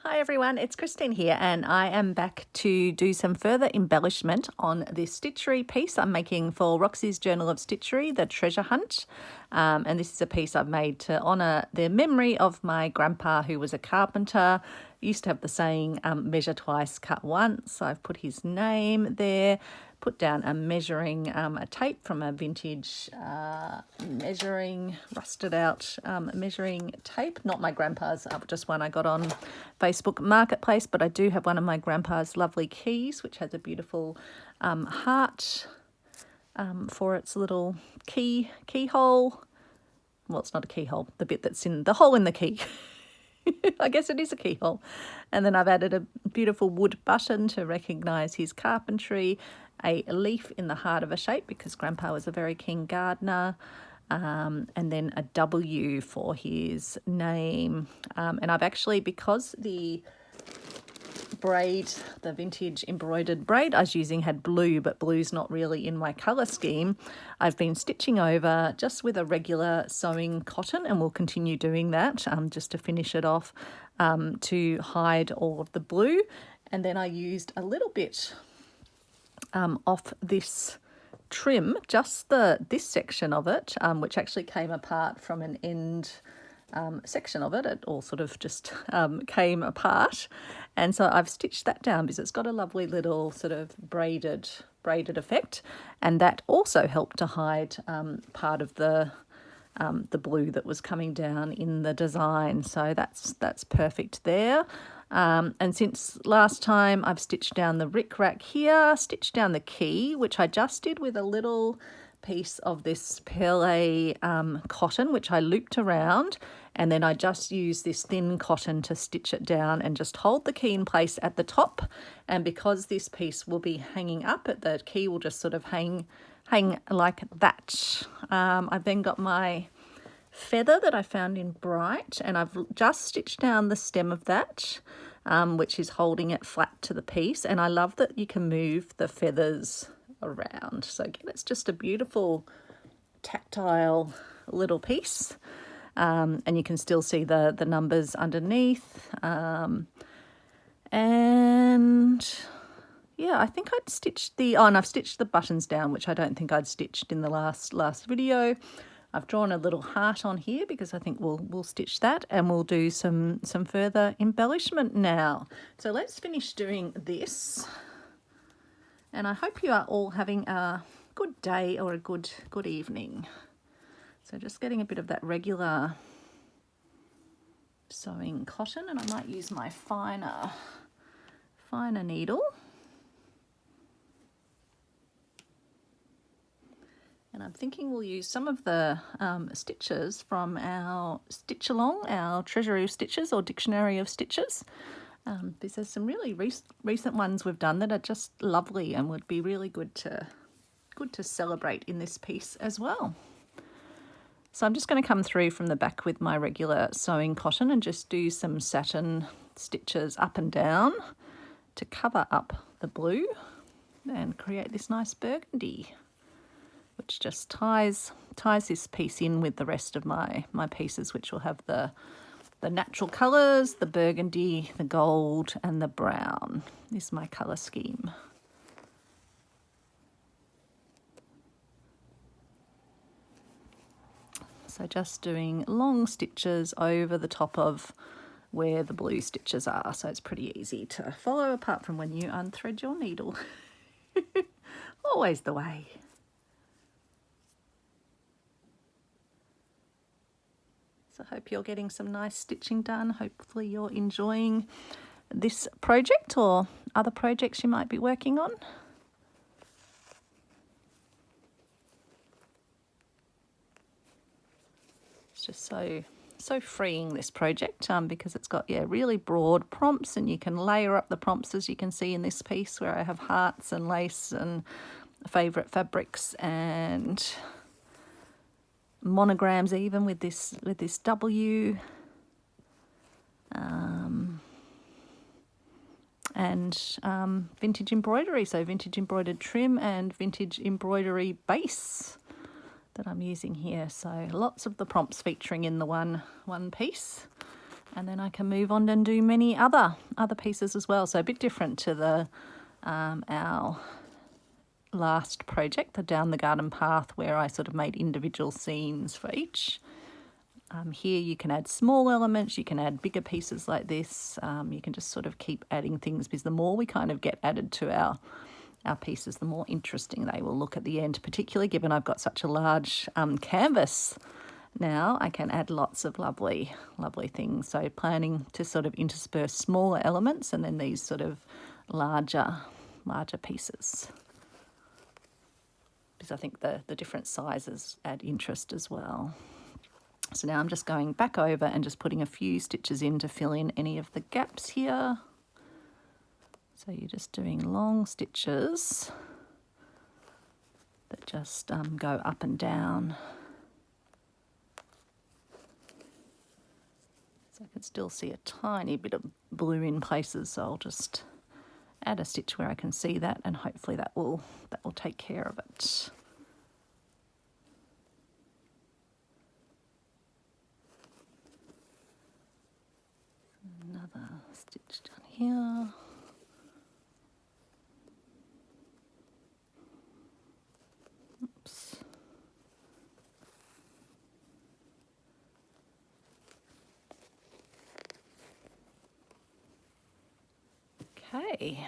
Hi everyone, it's Christine here and I am back to do some further embellishment on this Stitchery piece I'm making for Roxy's Journal of Stitchery, the treasure hunt. And this is a piece I've made to honour the memory of my grandpa who was a carpenter. He used to have the saying, measure twice, cut once. So I've put his name there, put down a measuring a tape from a vintage rusted out measuring tape, not my grandpa's, just one I got on Facebook Marketplace, but I do have one of my grandpa's lovely keys which has a beautiful heart for its little keyhole. Well, it's not a keyhole, the bit that's in the hole in the key. I guess it is a keyhole. And then I've added a beautiful wood button to recognise his carpentry, a leaf in the heart of a shape because Grandpa was a very keen gardener, and then a W for his name. And I've actually, because the braid, the vintage embroidered braid I was using had blue, but blue's not really in my colour scheme, I've been stitching over just with a regular sewing cotton, and we'll continue doing that just to finish it off to hide all of the blue. And then I used a little bit off this trim, just this section of it, which actually came apart from an end section of it. It all sort of just came apart, and so I've stitched that down because it's got a lovely little sort of braided effect, and that also helped to hide part of the blue that was coming down in the design. So that's perfect there. And since last time I've stitched down the rick-rack here, stitched down the key, which I just did with a little piece of this Pele cotton, which I looped around, and then I just used this thin cotton to stitch it down and just hold the key in place at the top. And because this piece will be hanging up, the key will just sort of hang like that. I've then got my feather that I found in Bright, and I've just stitched down the stem of that, which is holding it flat to the piece. And I love that you can move the feathers around. So again, it's just a beautiful tactile little piece, and you can still see the numbers underneath. And yeah, I think I'd stitched and I've stitched the buttons down, which I don't think I'd stitched in the last video. I've drawn a little heart on here because I think we'll stitch that, and we'll do some further embellishment now. So let's finish doing this. And I hope you are all having a good day or a good evening. So just getting a bit of that regular sewing cotton, and I might use my finer needle. And I'm thinking we'll use some of the stitches from our Stitch Along, our Treasury of Stitches or Dictionary of Stitches. Because there's some really recent ones we've done that are just lovely and would be really good to celebrate in this piece as well. So I'm just going to come through from the back with my regular sewing cotton and just do some satin stitches up and down to cover up the blue and create this nice burgundy, which just ties this piece in with the rest of my pieces, which will have the natural colours, the burgundy, the gold and the brown is my colour scheme. So just doing long stitches over the top of where the blue stitches are, so it's pretty easy to follow apart from when you unthread your needle. Always the way. So I hope you're getting some nice stitching done. Hopefully you're enjoying this project or other projects you might be working on. It's just so freeing, this project, because it's got really broad prompts, and you can layer up the prompts as you can see in this piece where I have hearts and lace and favourite fabrics and monograms even with this W, and vintage embroidery, so vintage embroidered trim and vintage embroidery base that I'm using here. So lots of the prompts featuring in the one piece. And then I can move on and do many other pieces as well. So a bit different to the our last project, the Down the Garden Path, where I sort of made individual scenes for each. Here you can add small elements, you can add bigger pieces like this. You can just sort of keep adding things, because the more we kind of get added to our pieces, the more interesting they will look at the end, particularly given I've got such a large canvas now. I can add lots of lovely things. So planning to sort of intersperse smaller elements and then these sort of larger pieces, because I think the different sizes add interest as well. So now I'm just going back over and just putting a few stitches in to fill in any of the gaps here. So you're just doing long stitches that just go up and down. So I can still see a tiny bit of blue in places, so I'll just add a stitch where I can see that, and hopefully that will take care of it. Another stitch down here. Oops. Okay.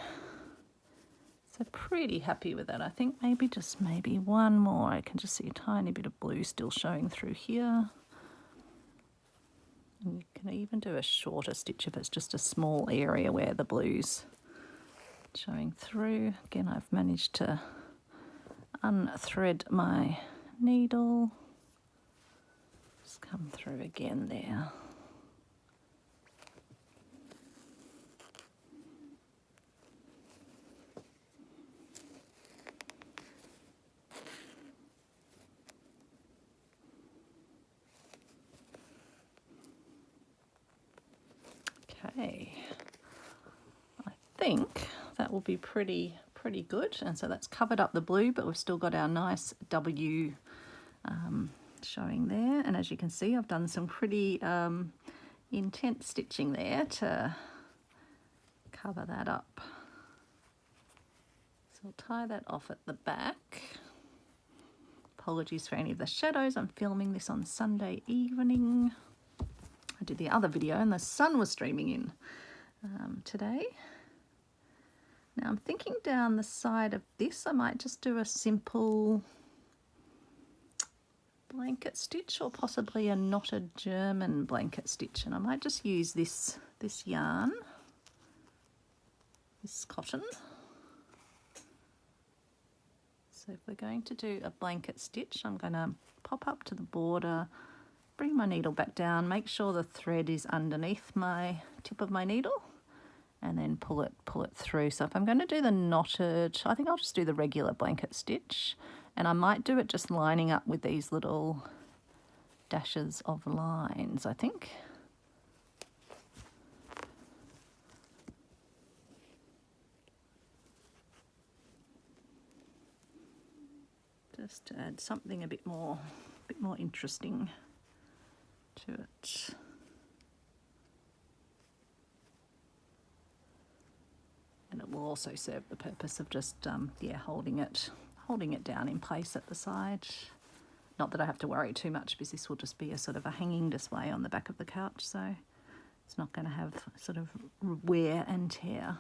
So pretty happy with that. I think maybe one more. I can just see a tiny bit of blue still showing through here. And you can even do a shorter stitch if it's just a small area where the blue's showing through. Again, I've managed to unthread my needle. Just come through again there. Okay, I think that will be pretty good. And so that's covered up the blue, but we've still got our nice W showing there. And as you can see, I've done some pretty intense stitching there to cover that up. So I'll tie that off at the back. Apologies for any of the shadows. I'm filming this on Sunday evening. I did the other video and the sun was streaming in today. Now I'm thinking down the side of this I might just do a simple blanket stitch, or possibly a knotted German blanket stitch, and I might just use this yarn, this cotton. So if we're going to do a blanket stitch, I'm going to pop up to the border, bring my needle back down, make sure the thread is underneath my tip of my needle, and then pull it through. So if I'm going to do the knotted, I think I'll just do the regular blanket stitch, and I might do it just lining up with these little dashes of lines, I think. Just to add something a bit more interesting to it. And it will also serve the purpose of just holding it down in place at the side. Not that I have to worry too much, because this will just be a sort of a hanging display on the back of the couch, so it's not going to have sort of wear and tear.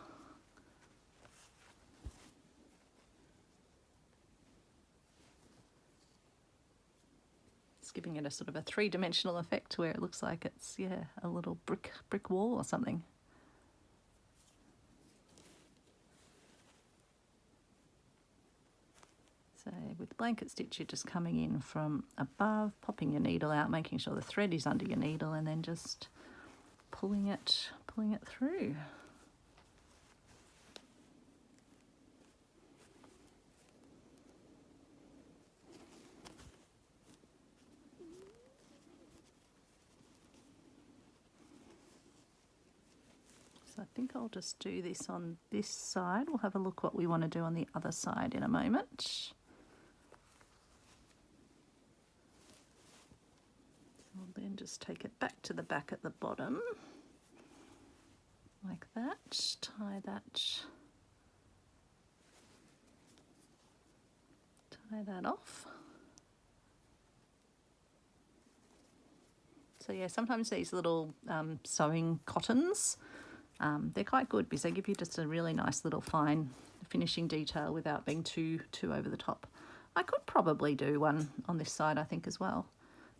It's giving it a sort of a three-dimensional effect where it looks like it's a little brick wall or something. So with blanket stitch, you're just coming in from above, popping your needle out, making sure the thread is under your needle, and then just pulling it through. So I think I'll just do this on this side. We'll have a look what we want to do on the other side in a moment. I'll then just take it back to the back at the bottom. like that, tie that off. So yeah, sometimes these little sewing cottons, they're quite good because they give you just a really nice little fine finishing detail without being too over the top. I could probably do one on this side, I think, as well,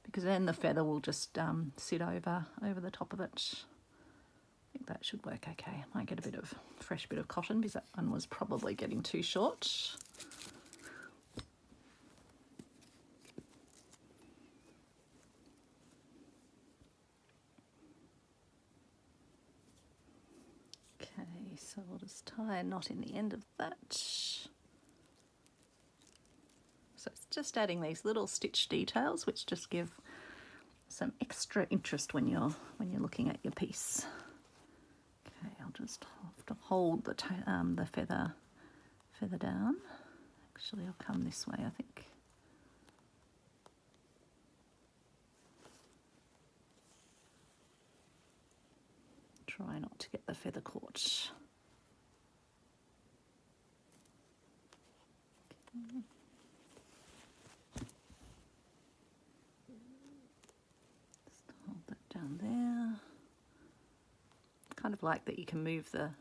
because then the feather will just sit over the top of it. I think that should work okay. I might get a bit of fresh bit of cotton because that one was probably getting too short. Okay, so I'll just tie a knot in the end of that. So it's just adding these little stitch details which just give some extra interest when you're looking at your piece. Okay, I'll just have to hold the feather down. Actually, I'll come this way, I think. Try not to get the feather caught. Okay. Just hold that down there. Kind of like that you can move the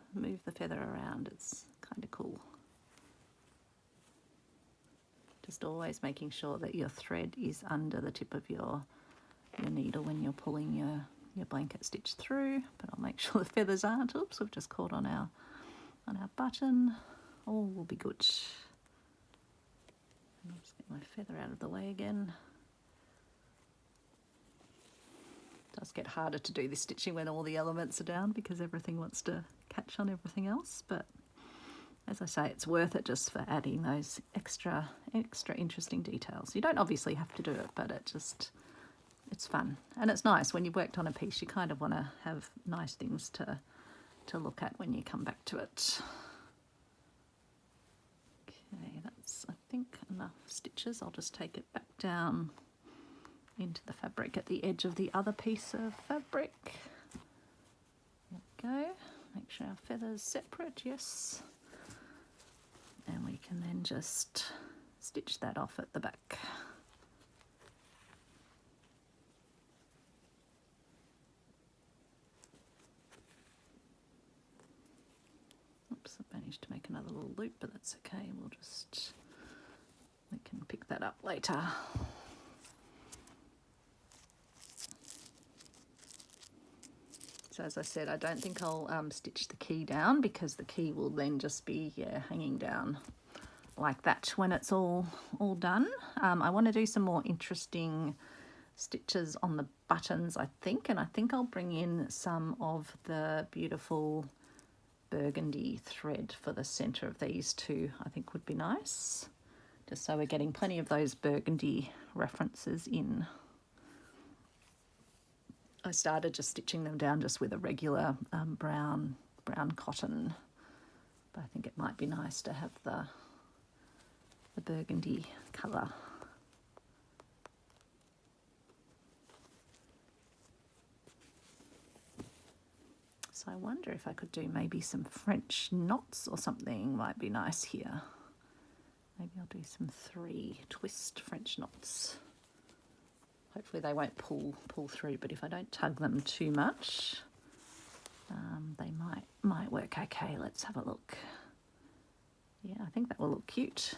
feather around. It's kind of cool. Just always making sure that your thread is under the tip of your needle when you're pulling your blanket stitch through, but I'll make sure the feathers aren't. Oops, we've just caught on our button. All will be good. And I'll just get my feather out of the way again. It does get harder to do this stitching when all the elements are down because everything wants to catch on everything else, but as I say, it's worth it just for adding those extra interesting details. You don't obviously have to do it, but it's fun. And it's nice when you've worked on a piece, you kind of want to have nice things to look at when you come back to it. Okay, that's, I think, enough stitches. I'll just take it back down into the fabric at the edge of the other piece of fabric. There we go. Make sure our feather's separate, yes. And we can then just stitch that off at the back. Oops, I managed to make another little loop, but that's okay. We can pick that up later. So as I said, I don't think I'll stitch the key down because the key will then just be hanging down like that when it's all done. I want to do some more interesting stitches on the buttons, I think, and I think I'll bring in some of the beautiful burgundy thread for the center of these two. I think would be nice, just so we're getting plenty of those burgundy references in. I started just stitching them down just with a regular brown cotton, but I think it might be nice to have the burgundy colour. So I wonder if I could do maybe some French knots or something might be nice here. Maybe I'll do some 3 twist French knots. Hopefully they won't pull through, but if I don't tug them too much, they might work okay. Let's have a look. Yeah, I think that will look cute.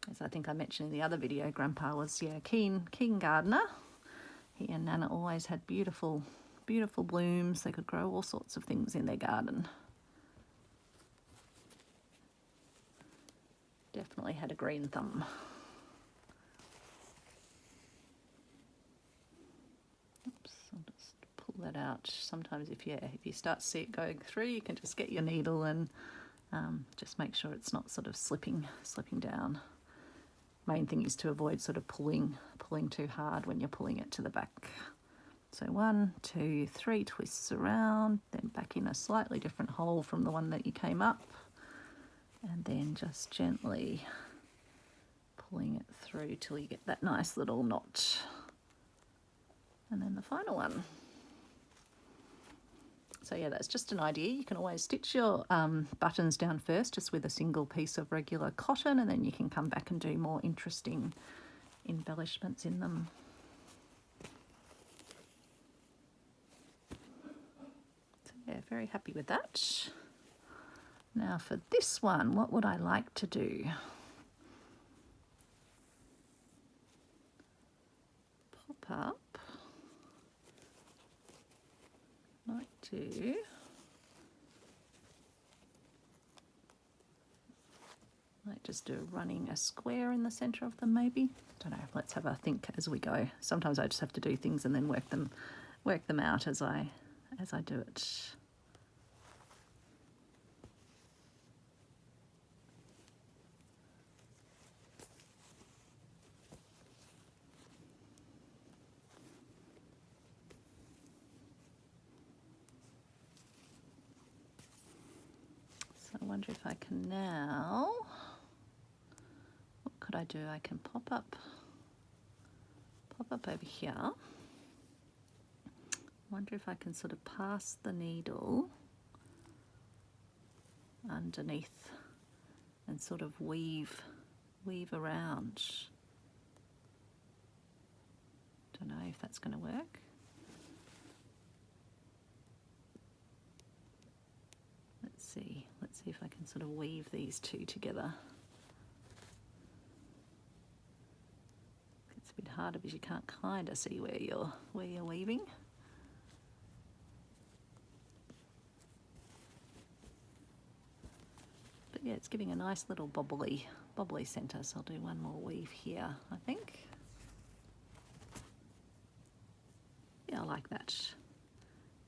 As I think I mentioned in the other video, Grandpa was keen gardener. He and Nana always had beautiful blooms. They could grow all sorts of things in their garden. Definitely had a green thumb. Oops, I'll just pull that out. Sometimes if you start to see it going through, you can just get your needle and just make sure it's not sort of slipping down. Main thing is to avoid sort of pulling too hard when you're pulling it to the back. So 1, 2, 3 twists around, then back in a slightly different hole from the one that you came up, and then just gently pulling it through till you get that nice little knot. And then the final one. So yeah, that's just an idea. You can always stitch your buttons down first just with a single piece of regular cotton, and then you can come back and do more interesting embellishments in them. So yeah, very happy with that. Now for this one, what would I like to do? Pop up. Might just do running a square in the center of them, maybe. Don't know. Let's have a think as we go. Sometimes I just have to do things and then work them out as I do it. So I wonder if I can now, what could I do? I can pop up over here. I wonder if I can sort of pass the needle underneath and sort of weave around. Don't know if that's going to work. Let's see if I can sort of weave these two together. It's a bit harder because you can't kind of see where you're weaving. But yeah, it's giving a nice little bobbly centre, so I'll do one more weave here, I think. Yeah, I like that.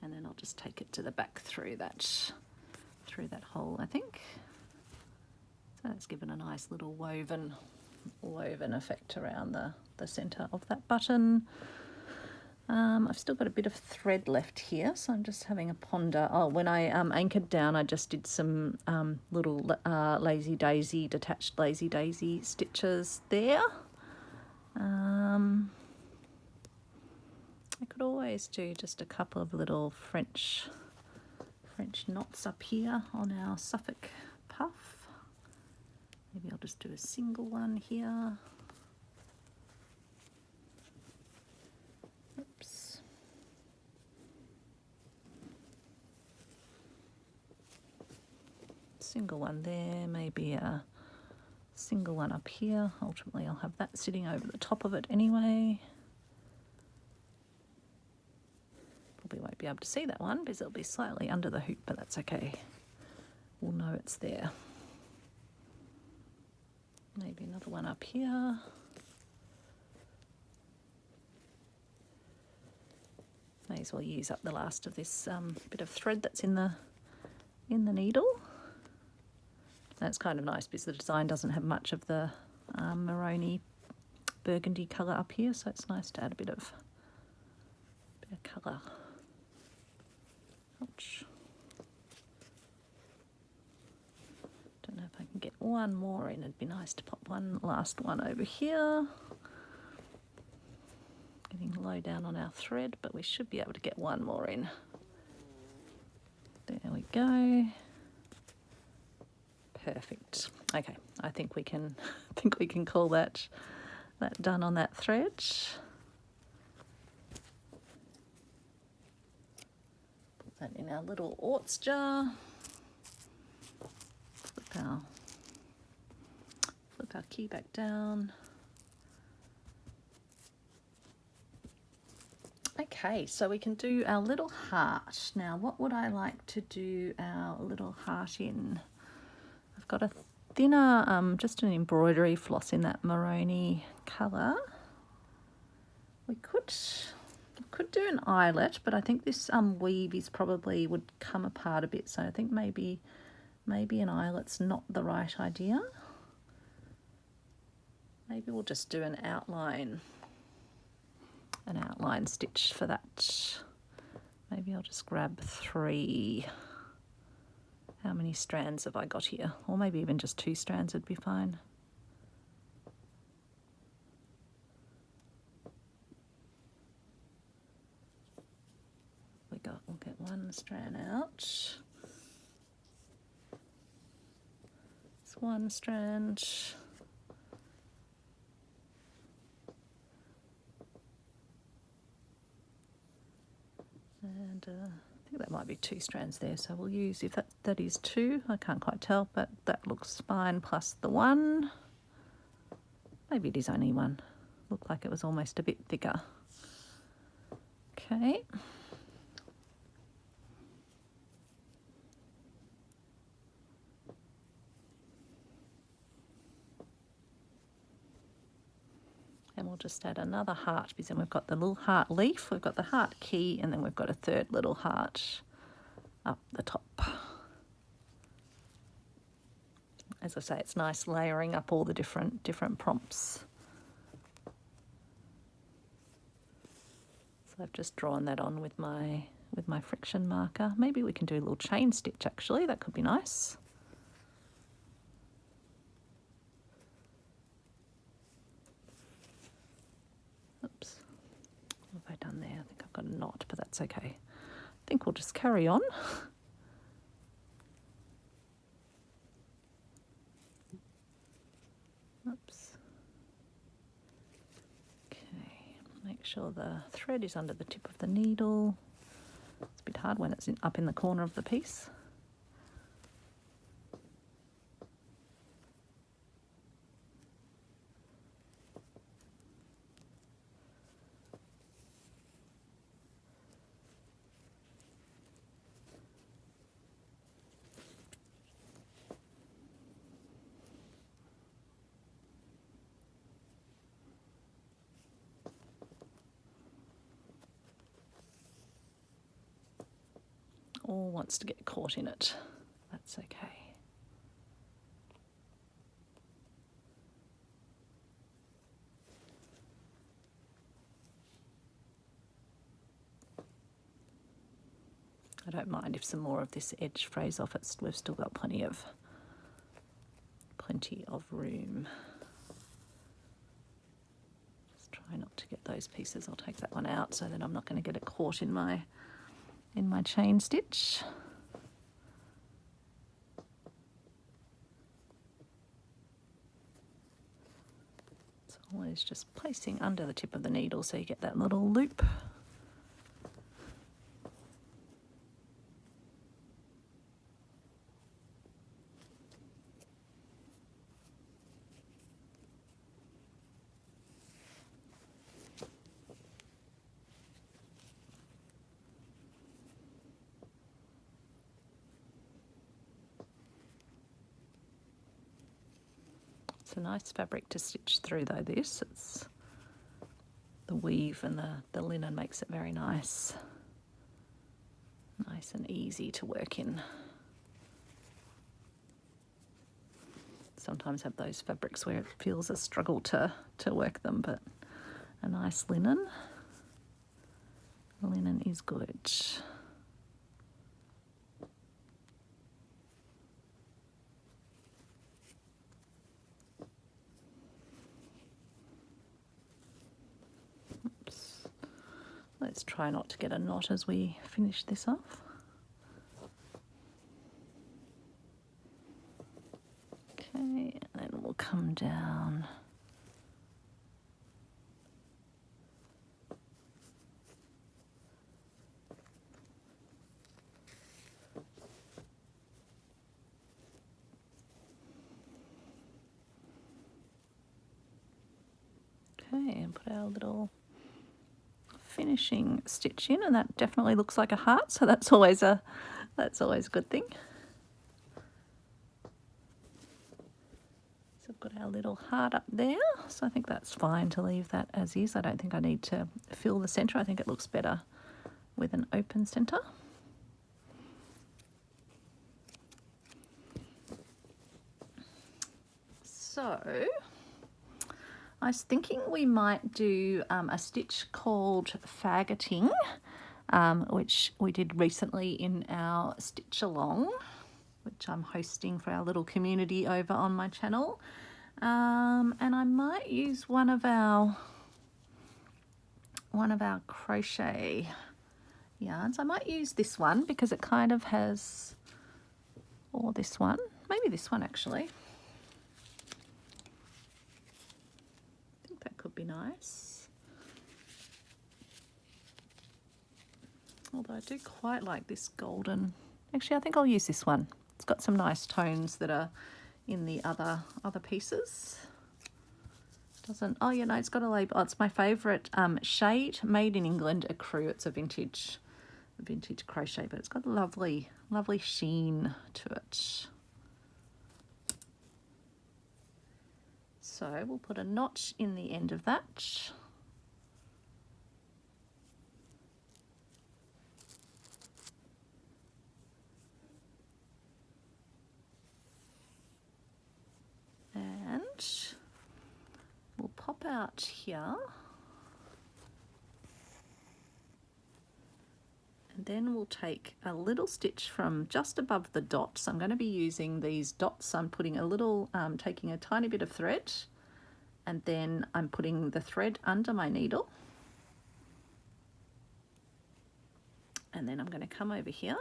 And then I'll just take it to the back through that hole, I think. So it's given a nice little woven effect around the centre of that button. I've still got a bit of thread left here, so I'm just having a ponder. Oh, when I anchored down, I just did some little detached lazy daisy stitches there. I could always do just a couple of little French knots up here on our Suffolk puff. Maybe I'll just do a single one here. Oops. Single one there, maybe a single one up here. Ultimately I'll have that sitting over the top of it anyway. Probably won't be able to see that one because it'll be slightly under the hoop, but that's okay. We'll know it's there. Maybe another one up here. May as well use up the last of this bit of thread that's in the needle. That's kind of nice because the design doesn't have much of the maroony burgundy colour up here, so it's nice to add a bit of colour. Ouch. Don't know if I can get one more in. It'd be nice to pop one last one over here. Getting low down on our thread, but we should be able to get one more in. There we go. Perfect. Okay, I think we can call that done on that thread. Put that in our little orts jar. Flip our key back down. Okay, so we can do our little heart. Now, what would I like to do our little heart in? I've got a thinner, just an embroidery floss in that maroony colour. We could do an eyelet, but I think this weave is probably would come apart a bit, so I think maybe an eyelet's not the right idea. Maybe we'll just do an outline stitch for that. Maybe I'll just grab 3. How many strands have I got here? Or maybe even just 2 strands would be fine. We we'll get one strand out. It's one strand. And I think that might be 2 strands there, so we'll use, if that is 2, I can't quite tell, but that looks fine, plus the 1. Maybe it is only 1. Looked like it was almost a bit thicker. Okay. And we'll just add another heart, because then we've got the little heart leaf, we've got the heart key, and then we've got a 3rd little heart up the top. As I say, it's nice layering up all the different prompts. So I've just drawn that on with my friction marker. Maybe we can do a little chain stitch actually, that could be nice. Oops, what have I done there? I think I've got a knot, but that's okay. I think we'll just carry on. Oops. Okay, make sure the thread is under the tip of the needle. It's a bit hard when it's up in the corner of the piece. All wants to get caught in it. That's okay. I don't mind if some more of this edge frays off. We've still got plenty of room. Just try not to get those pieces. I'll take that one out so that I'm not going to get it caught in my chain stitch. It's always just placing under the tip of the needle so you get that little loop. It's a nice fabric to stitch through though, this. It's the weave and the linen makes it very nice. Nice and easy to work in. Sometimes have those fabrics where it feels a struggle to work them, but a nice linen. Linen is good. Let's try not to get a knot as we finish this off. Okay, and then we'll come down. Okay, and put our little finishing stitch in, and that definitely looks like a heart, so that's always a good thing. So I've got our little heart up there, so I think that's fine to leave that as is. I don't think I need to fill the center. I think it looks better with an open center. So I was thinking we might do a stitch called faggoting, which we did recently in our stitch along, which I'm hosting for our little community over on my channel. And I might use one of our crochet yarns. I might use this one because it kind of has, or this one, maybe this one actually. I think that could be nice. Although I do quite like this golden. Actually, I think I'll use this one. It's got some nice tones that are in the other pieces. Doesn't, oh yeah, no, it's got a label. Oh, it's my favourite shade, made in England, Ecru. It's a vintage crochet, but it's got a lovely sheen to it. So we'll put a notch in the end of that. And we'll pop out here. And then we'll take a little stitch from just above the dot. So I'm going to be using these dots. I'm putting a little, taking a tiny bit of thread, and then I'm putting the thread under my needle. And then I'm going to come over here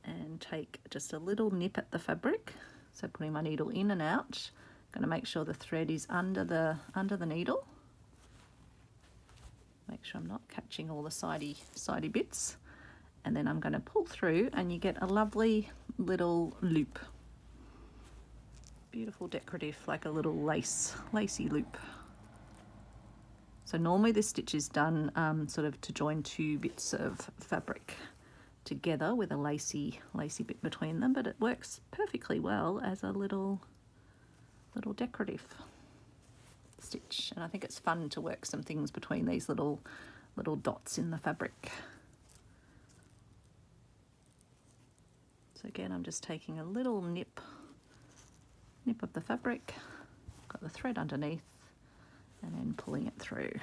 and take just a little nip at the fabric. So putting my needle in and out. I'm going to make sure the thread is under the needle. Make sure I'm not catching all the sidey bits. And then I'm going to pull through and you get a lovely little loop. Beautiful decorative, like a little lacy loop. So normally this stitch is done sort of to join two bits of fabric together with a lacy bit between them, but it works perfectly well as a little decorative stitch. And I think it's fun to work some things between these little dots in the fabric. So again, I'm just taking a little nip of the fabric, got the thread underneath, and then pulling it through.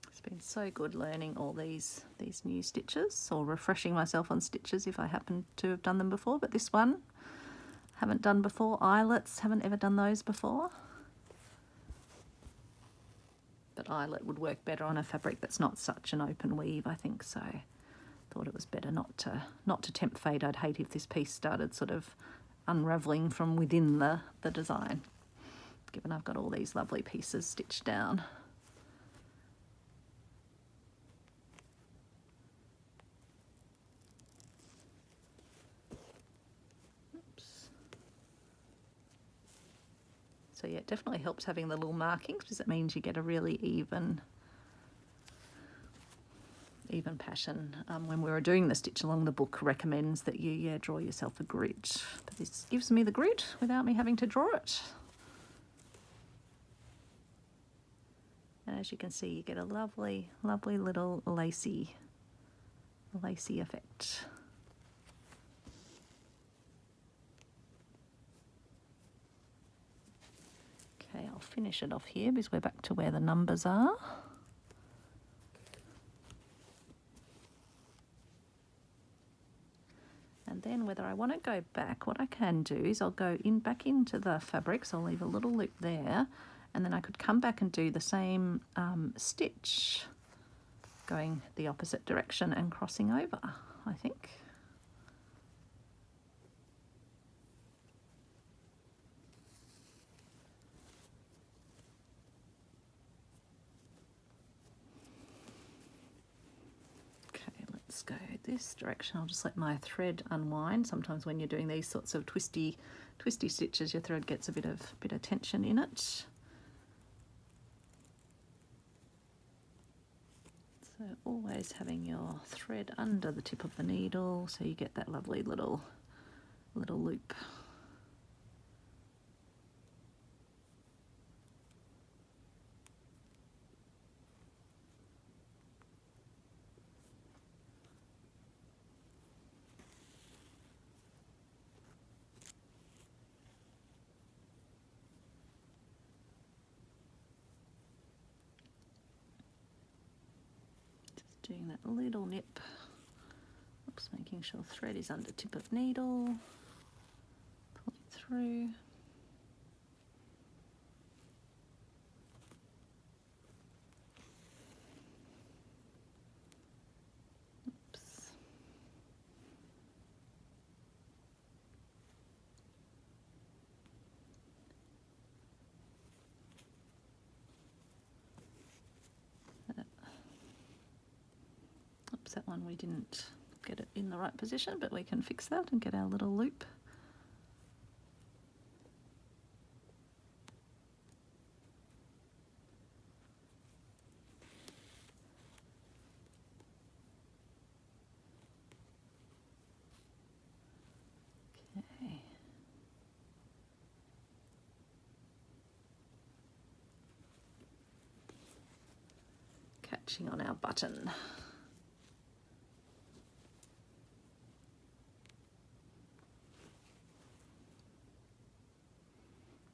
It's been so good learning all these new stitches, or refreshing myself on stitches if I happen to have done them before, but this one haven't done before. Eyelets, haven't ever done those before. But eyelet would work better on a fabric that's not such an open weave, I think, so thought it was better not to tempt fate. I'd hate if this piece started sort of unravelling from within the design, given I've got all these lovely pieces stitched down. Oops. So yeah, it definitely helps having the little markings because it means you get a really even pattern. When we were doing the stitch along, the book recommends that you draw yourself a grid, but this gives me the grid without me having to draw it. And as you can see, you get a lovely little lacy effect. Okay, I'll finish it off here because we're back to where the numbers are. And then whether I want to go back, what I can do is I'll go back into the fabric, so I'll leave a little loop there, and then I could come back and do the same stitch, going the opposite direction and crossing over, I think. Let's go this direction. I'll just let my thread unwind. Sometimes when you're doing these sorts of twisty stitches, your thread gets a bit of tension in it. So always having your thread under the tip of the needle so you get that lovely little loop. Doing that little nip Oops, making sure thread is under tip of needle. Pull it through. Oops. Oops, that one we didn't get it in the right position, but we can fix that and get our little loop. Okay. Catching on our button.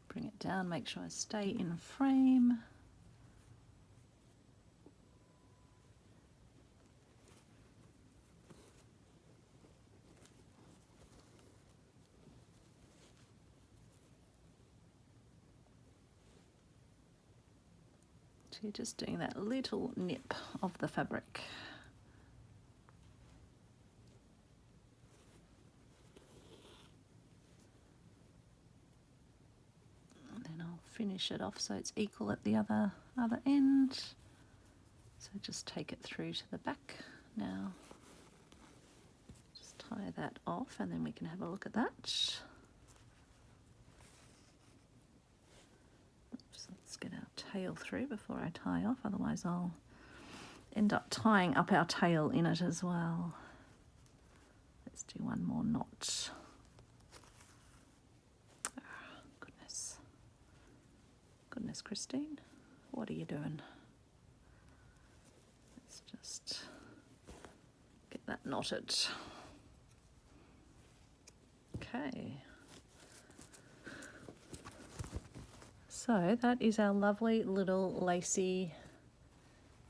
Bring it down, make sure I stay in frame. So you're just doing that little nip of the fabric. Finish it off so it's equal at the other end. So just take it through to the back now. Just tie that off and then we can have a look at that. Oops, let's get our tail through before I tie off, otherwise I'll end up tying up our tail in it as well. Let's do one more knot. Goodness, Christine, what are you doing? Let's just get that knotted. Okay. So that is our lovely little lacy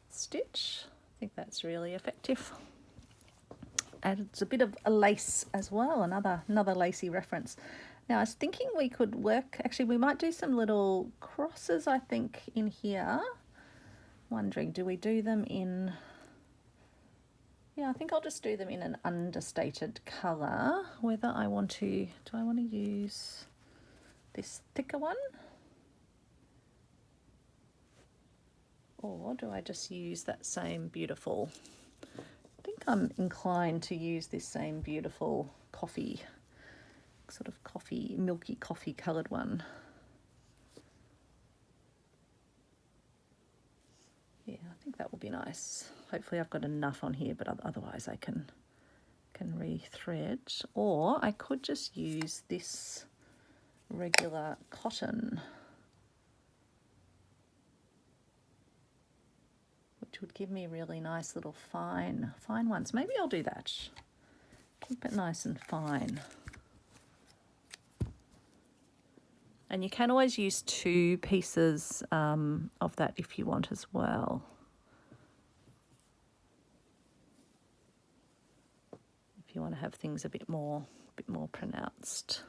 stitch. I think that's really effective. And it's a bit of a lace as well, another lacy reference. Now I was thinking we could work, actually we might do some little crosses I think in here. Wondering, do we do them in, yeah, I think I'll just do them in an understated colour. Whether I want to, do I want to use this thicker one? Or do I just use that same beautiful, I think I'm inclined to use this same beautiful coffee, sort of coffee, milky coffee coloured one. Yeah, I think that will be nice. Hopefully I've got enough on here, but otherwise I can re-thread. Or I could just use this regular cotton, which would give me really nice little fine ones. Maybe I'll do that. Keep it nice and fine. And you can always use 2 pieces of that if you want as well. If you want to have things a bit more pronounced.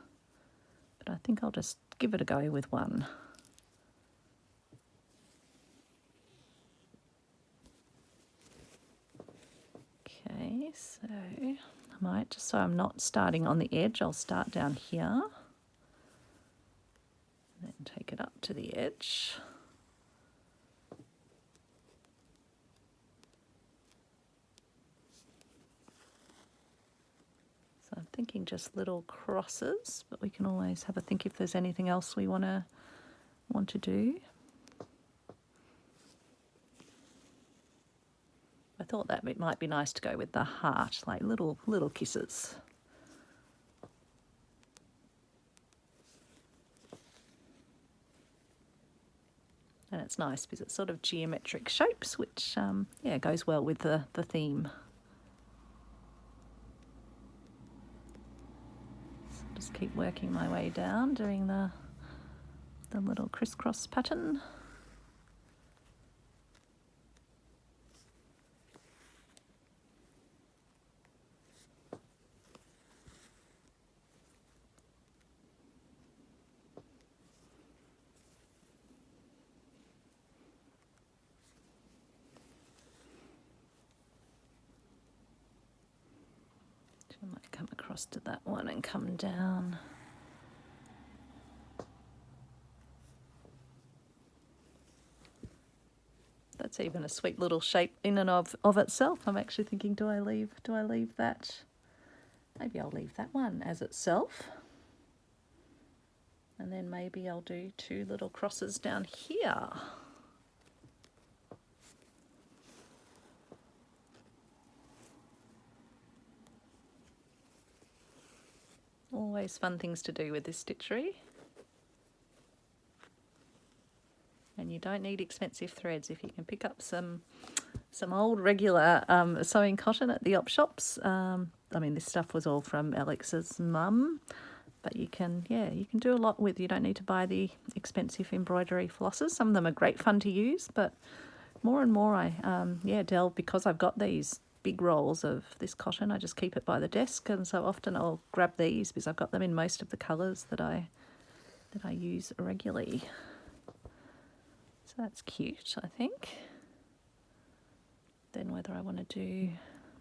But I think I'll just give it a go with one. Okay, so I might, just so I'm not starting on the edge, I'll start down here. Then take it up to the edge. So I'm thinking just little crosses, but we can always have a think if there's anything else we want to do. I thought that it might be nice to go with the heart, like little kisses. And it's nice because it's sort of geometric shapes, which yeah, goes well with the theme. So just keep working my way down, doing the little crisscross pattern. I might come across to that one and come down. That's even a sweet little shape in and of itself. I'm actually thinking, do I leave that? Maybe I'll leave that one as itself. And then maybe I'll do 2 little crosses down here. Always fun things to do with this stitchery. And you don't need expensive threads. If you can pick up some old regular sewing cotton at the op shops. I mean, this stuff was all from Alex's mum, but you can do a lot with. You don't need to buy the expensive embroidery flosses. Some of them are great fun to use, but more and more I delve, because I've got these big rolls of this cotton. I just keep it by the desk, and so often I'll grab these because I've got them in most of the colours that I use regularly. So that's cute, I think. Then whether I want to do,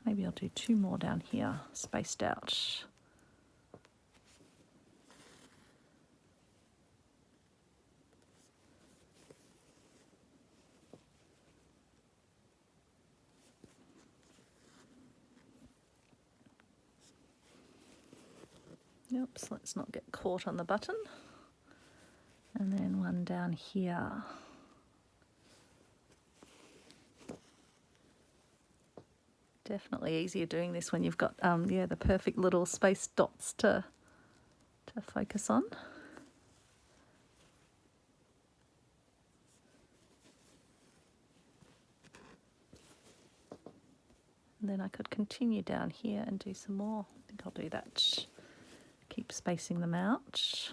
maybe I'll do 2 more down here, spaced out. Oops, let's not get caught on the button. And then one down here. Definitely easier doing this when you've got the perfect little spaced dots to focus on. And then I could continue down here and do some more. I think I'll do that. Keep spacing them out.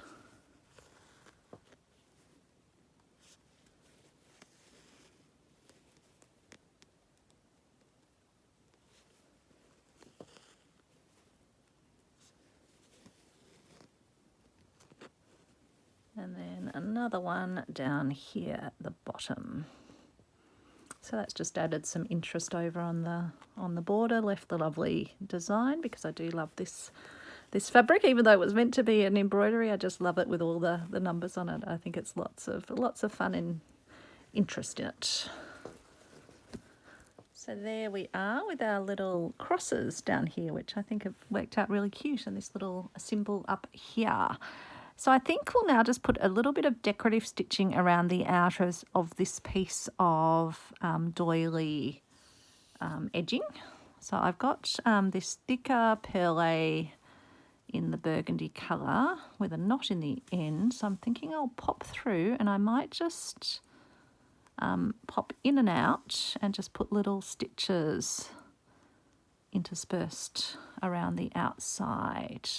And then another one down here at the bottom. So that's just added some interest over on the border, left the lovely design, because I do love this fabric. Even though it was meant to be an embroidery, I just love it with all the numbers on it. I think it's lots of fun and interest in it. So there we are with our little crosses down here, which I think have worked out really cute, and this little symbol up here. So I think we'll now just put a little bit of decorative stitching around the outers of this piece of doily edging. So I've got this thicker perlé in the burgundy colour with a knot in the end. So I'm thinking I'll pop through, and I might just pop in and out and just put little stitches interspersed around the outside,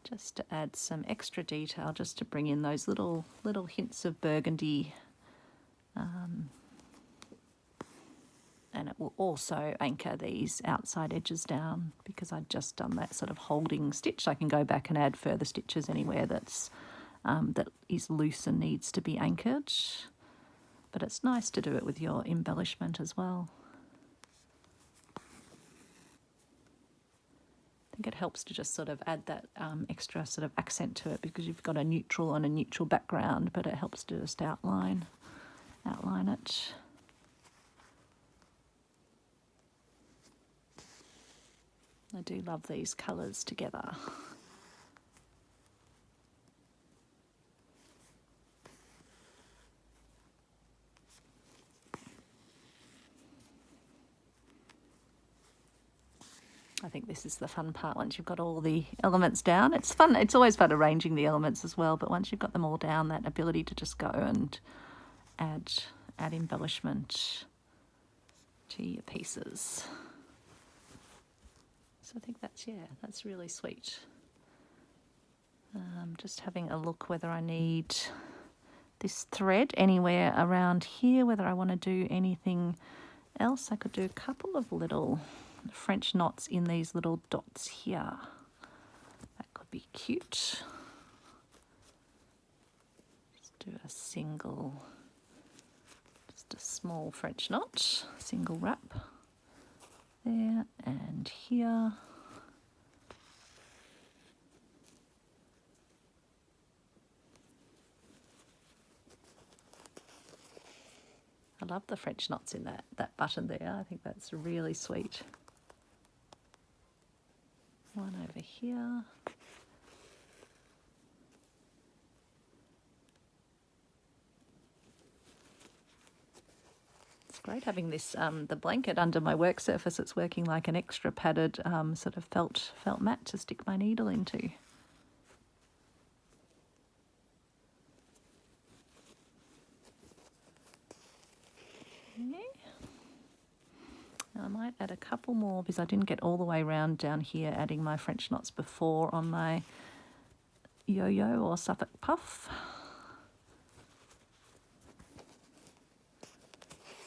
just to add some extra detail, just to bring in those little hints of burgundy, and it will also anchor these outside edges down, because I've just done that sort of holding stitch. I can go back and add further stitches anywhere that is loose and needs to be anchored, but it's nice to do it with your embellishment as well. I think it helps to just sort of add that extra sort of accent to it, because you've got a neutral and a neutral background, but it helps to just outline it. I do love these colours together. I think this is the fun part. Once you've got all the elements down, it's fun. It's always fun arranging the elements as well, but once you've got them all down, that ability to just go and add embellishment to your pieces. So I think that's really sweet. Just having a look whether I need this thread anywhere around here, whether I want to do anything else. I could do a couple of little French knots in these little dots here. That could be cute. Just do a single, just a small French knot, single wrap. there and here. I love the French knots in that button there. I think that's really sweet. One over here. It's great having this, the blanket under my work surface. It's working like an extra padded sort of felt mat to stick my needle into. I might add a couple more because I didn't get all the way around down here adding my French knots before on my yo-yo or Suffolk puff.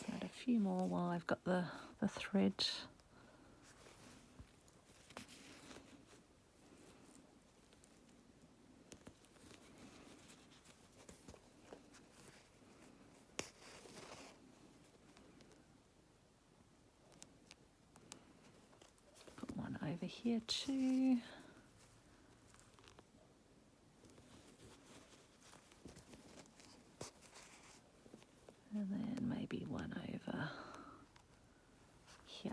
So add a few more while I've got the thread. Over here too. And then maybe one over here.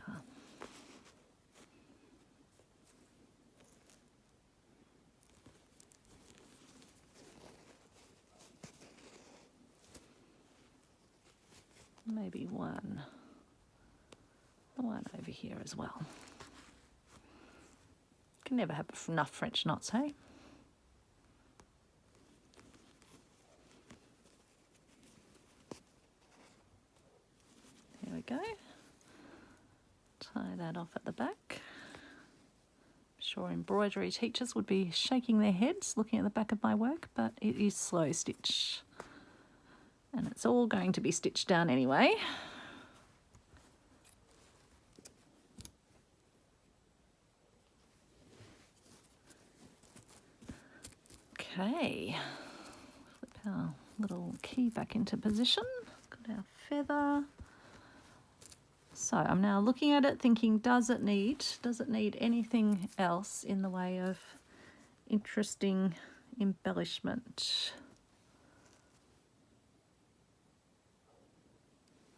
Maybe one over here as well. Can never have enough French knots, hey? There we go. Tie that off at the back. I'm sure embroidery teachers would be shaking their heads looking at the back of my work, but it is slow stitch. And it's all going to be stitched down anyway. Okay, flip our little key back into position, got our feather. So I'm now looking at it thinking, does it need anything else in the way of interesting embellishment?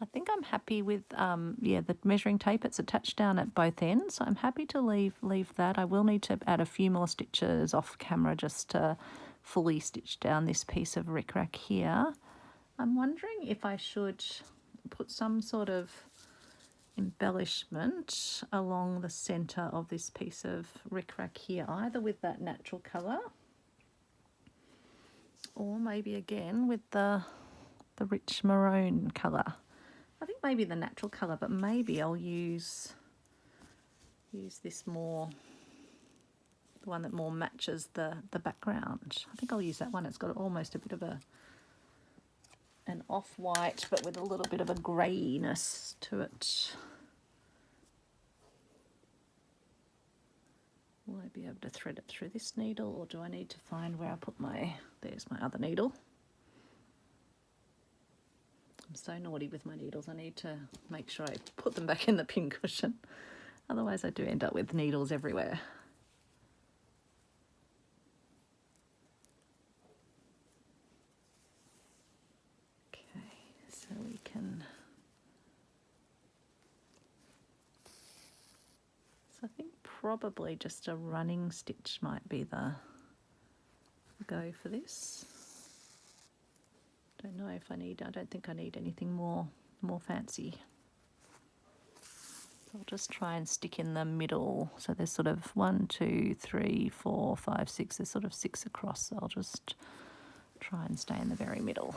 I think I'm happy with, yeah, the measuring tape. It's attached down at both ends, so I'm happy to leave that. I will need to add a few more stitches off camera just to fully stitch down this piece of rickrack here. I'm wondering if I should put some sort of embellishment along the centre of this piece of rickrack here, either with that natural colour or maybe again with the rich maroon colour. I think maybe the natural colour, but maybe I'll use this more, the one that more matches the background. I think I'll use that one. It's got almost a bit of an off-white, but with a little bit of a greyness to it. Will I be able to thread it through this needle, or do I need to find where I put there's my other needle. I'm so naughty with my needles. I need to make sure I put them back in the pin cushion. Otherwise I do end up with needles everywhere. Okay, so we can... So I think probably just a running stitch might be the go for this. Don't know if I don't think I need anything more fancy. So I'll just try and stick in the middle. So there's sort of 1, 2, 3, 4, 5, 6. There's sort of 6 across. So I'll just try and stay in the very middle.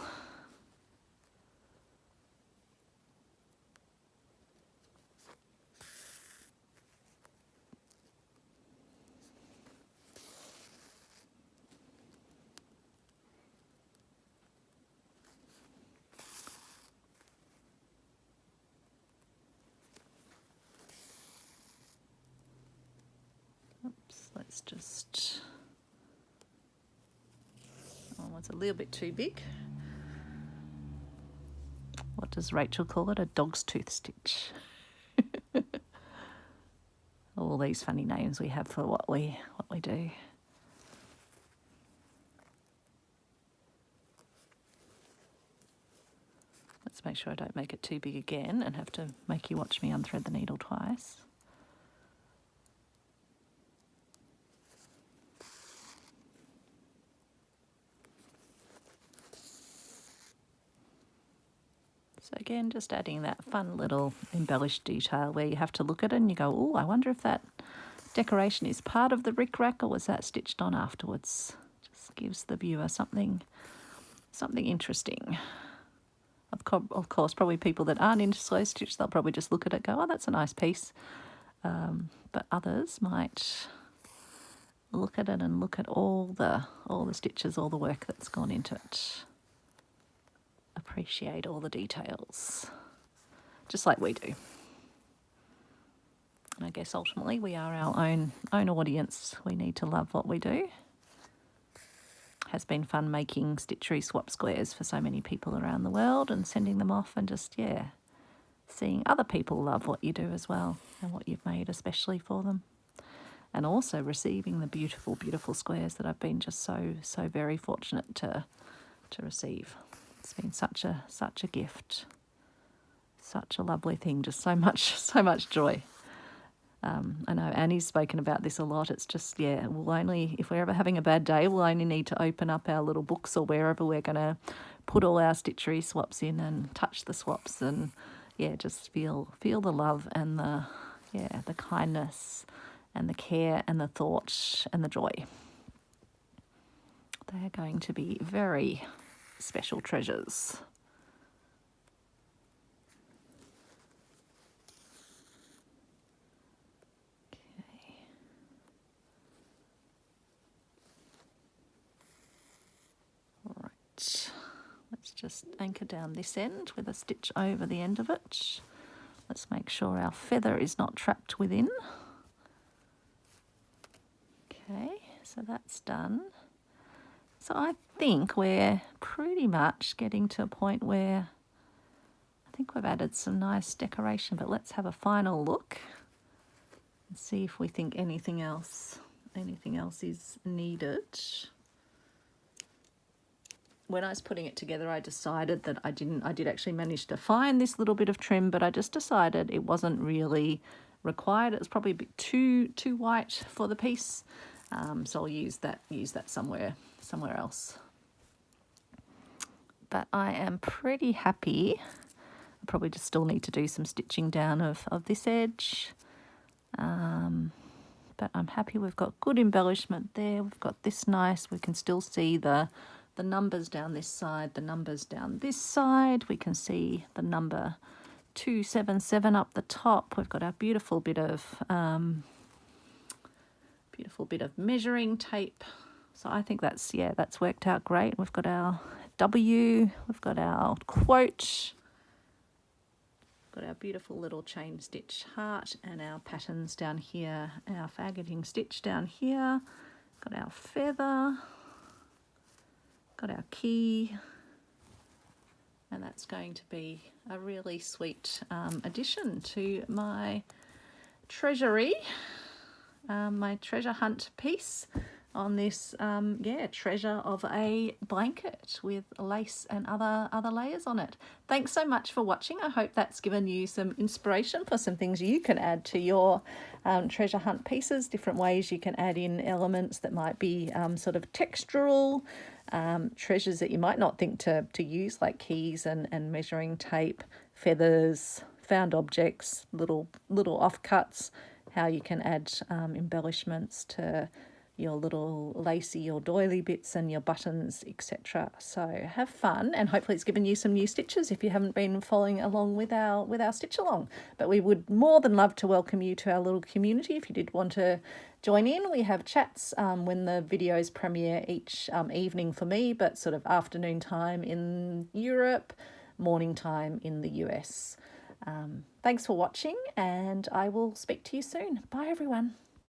Let's just, oh, it's a little bit too big. What does Rachel call it? A dog's tooth stitch. all these funny names we have for what we do. Let's make sure I don't make it too big again and have to make you watch me unthread the needle twice. So again, just adding that fun little embellished detail where you have to look at it and you go, oh, I wonder if that decoration is part of the rickrack or was that stitched on afterwards. Just gives the viewer something interesting. Of course, probably people that aren't into slow stitch, they'll probably just look at it and go, oh, that's a nice piece. But others might look at it and look at all the stitches, all the work that's gone into it. Appreciate all the details, just like we do. And I guess ultimately we are our own audience. We need to love what we do. Has been fun making Stitchery swap squares for so many people around the world and sending them off and just, yeah, seeing other people love what you do as well and what you've made especially for them. And also receiving the beautiful, beautiful squares that I've been just so very fortunate to receive. It's been such a gift, such a lovely thing, just so much joy. I know Annie's spoken about this a lot. It's just, yeah, if we're ever having a bad day, we'll only need to open up our little books or wherever we're going to put all our Stitchery swaps in and touch the swaps and, yeah, just feel the love and the kindness and the care and the thought and the joy. They are going to be very special treasures. Okay. All right. Let's just anchor down this end with a stitch over the end of it. Let's make sure our feather is not trapped within. Okay, so that's done. So I think we're pretty much getting to a point where I think we've added some nice decoration, but let's have a final look and see if we think anything else is needed. When I was putting it together, I decided that I did actually manage to find this little bit of trim, but I just decided it wasn't really required. It was probably a bit too white for the piece. So I'll use that somewhere else. But I am pretty happy. I probably just still need to do some stitching down of this edge. But I'm happy we've got good embellishment there. We've got this nice, we can still see the numbers down this side, the numbers down this side. We can see the number 277 up the top. We've got our beautiful bit of measuring tape. So I think that's worked out great. We've got our W, we've got our quote, got our beautiful little chain stitch heart and our patterns down here, our fagoting stitch down here, got our feather, got our key, and that's going to be a really sweet addition to my treasury. My treasure hunt piece on this treasure of a blanket with lace and other layers on it. Thanks so much for watching. I hope that's given you some inspiration for some things you can add to your treasure hunt pieces, different ways you can add in elements that might be sort of textural, treasures that you might not think to use, like keys and measuring tape, feathers, found objects, little offcuts, how you can add embellishments to your little lacy or doily bits and your buttons, etc. So have fun, and hopefully it's given you some new stitches if you haven't been following along with our stitch along. But we would more than love to welcome you to our little community if you did want to join in. We have chats when the videos premiere each evening for me, but sort of afternoon time in Europe, morning time in the US. Thanks for watching, and I will speak to you soon. Bye everyone.